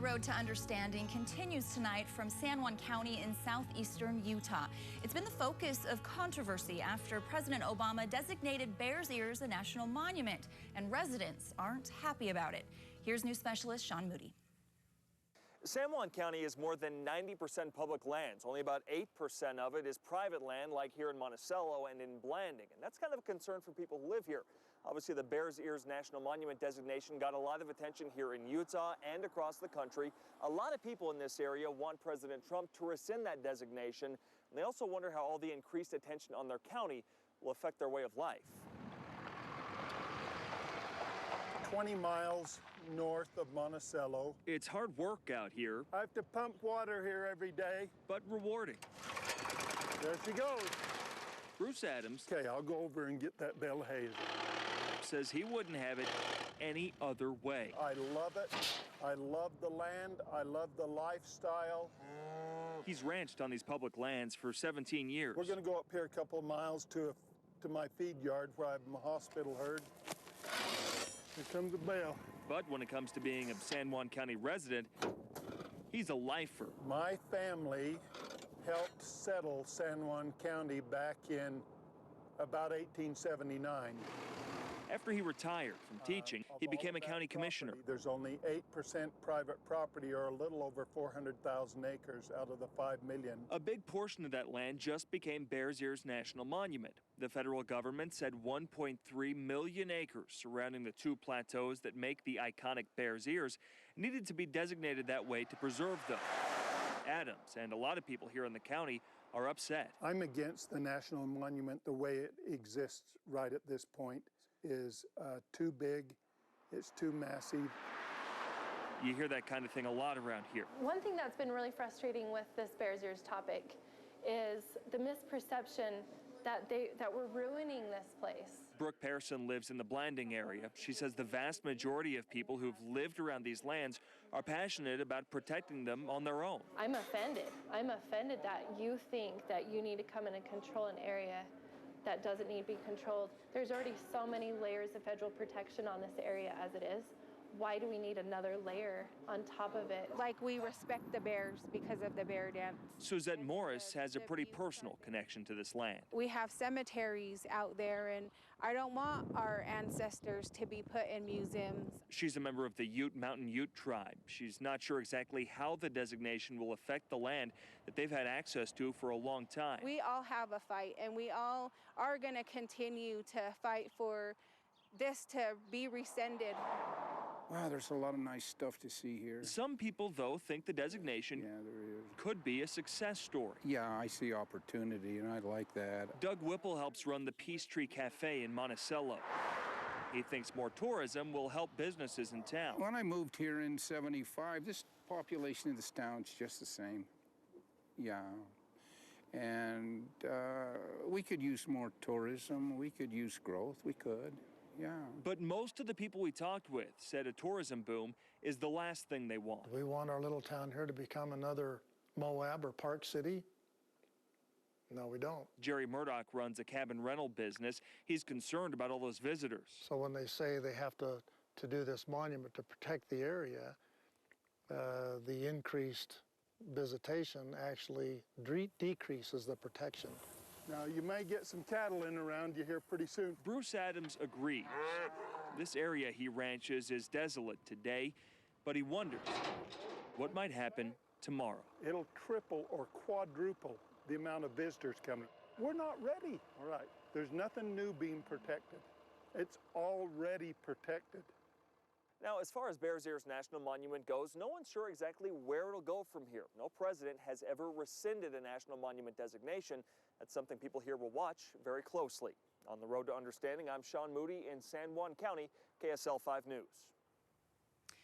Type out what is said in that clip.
The road to understanding continues tonight from San Juan County in southeastern Utah. It's been the focus of controversy after President Obama designated Bears Ears a national monument, and residents aren't happy about it. Here's news specialist Sean Moody. San Juan County is more than 90% public lands. Only about 8% of it is private land, like here in Monticello and in Blanding. And that's kind of a concern for people who live here. Obviously, the Bears Ears National Monument designation got a lot of attention here in Utah and across the country. A lot of people in this area want President Trump to rescind that designation. And they also wonder how all the increased attention on their county will affect their way of life. 20 miles north of Monticello. It's hard work out here. I have to pump water here every day. But rewarding. There she goes. Bruce Adams. Okay, I'll go over and get that bale of hay. Says he wouldn't have it any other way. I love it. I love the land. I love the lifestyle. He's ranched on these public lands for 17 years. We're going to go up here a couple of miles to my feed yard where I have my hospital herd. Here comes the bell. But when it comes to being a San Juan County resident, he's a lifer. My family helped settle San Juan County back in about 1879. After he retired from teaching, he became a county commissioner. There's only 8% private property, or a little over 400,000 acres out of the 5 million. A big portion of that land just became Bears Ears National Monument. The federal government said 1.3 million acres surrounding the two plateaus that make the iconic Bears Ears needed to be designated that way to preserve them. Adams and a lot of people here in the county are upset. I'm against the national monument the way it exists right at this point. Is too big, it's too massive. You hear that kind of thing a lot around here. One thing that's been really frustrating with this Bears Ears topic is the misperception that we're ruining this place. Brooke Pearson lives in the Blanding area. She says the vast majority of people who've lived around these lands are passionate about protecting them on their own. I'm offended. I'm offended that you think that you need to come in and control an area that doesn't need to be controlled. There's already so many layers of federal protection on this area as it is. Why do we need another layer on top of it? Like, we respect the bears because of the bear dance. Suzette Morris has a pretty personal connection to this land. We have cemeteries out there, and I don't want our ancestors to be put in museums. She's a member of the Mountain Ute tribe. She's not sure exactly how the designation will affect the land that they've had access to for a long time. We all have a fight, and we all are going to continue to fight for this to be rescinded. Wow, there's a lot of nice stuff to see here. Some people, though, think the designation could be a success story. Yeah, I see opportunity, and I like that. Doug Whipple helps run the Peace Tree Cafe in Monticello. He thinks more tourism will help businesses in town. When I moved here in '75, this population of this town's just the same. Yeah. And we could use more tourism. We could use growth. We could. Yeah. But most of the people we talked with said a tourism boom is the last thing they want. Do we want our little town here to become another Moab or Park City? No, we don't. Jerry Murdoch runs a cabin rental business. He's concerned about all those visitors. So when they say they have to do this monument to protect the area, the increased visitation actually decreases the protection. Now, you may get some cattle in around you here pretty soon. Bruce Adams agrees. This area he ranches is desolate today, but he wonders what might happen tomorrow. It'll triple or quadruple the amount of visitors coming. We're not ready. All right, there's nothing new being protected. It's already protected. Now, as far as Bears Ears National Monument goes, no one's sure exactly where it'll go from here. No president has ever rescinded a national monument designation. That's something people here will watch very closely. On the road to understanding, I'm Sean Moody in San Juan County, KSL 5 News.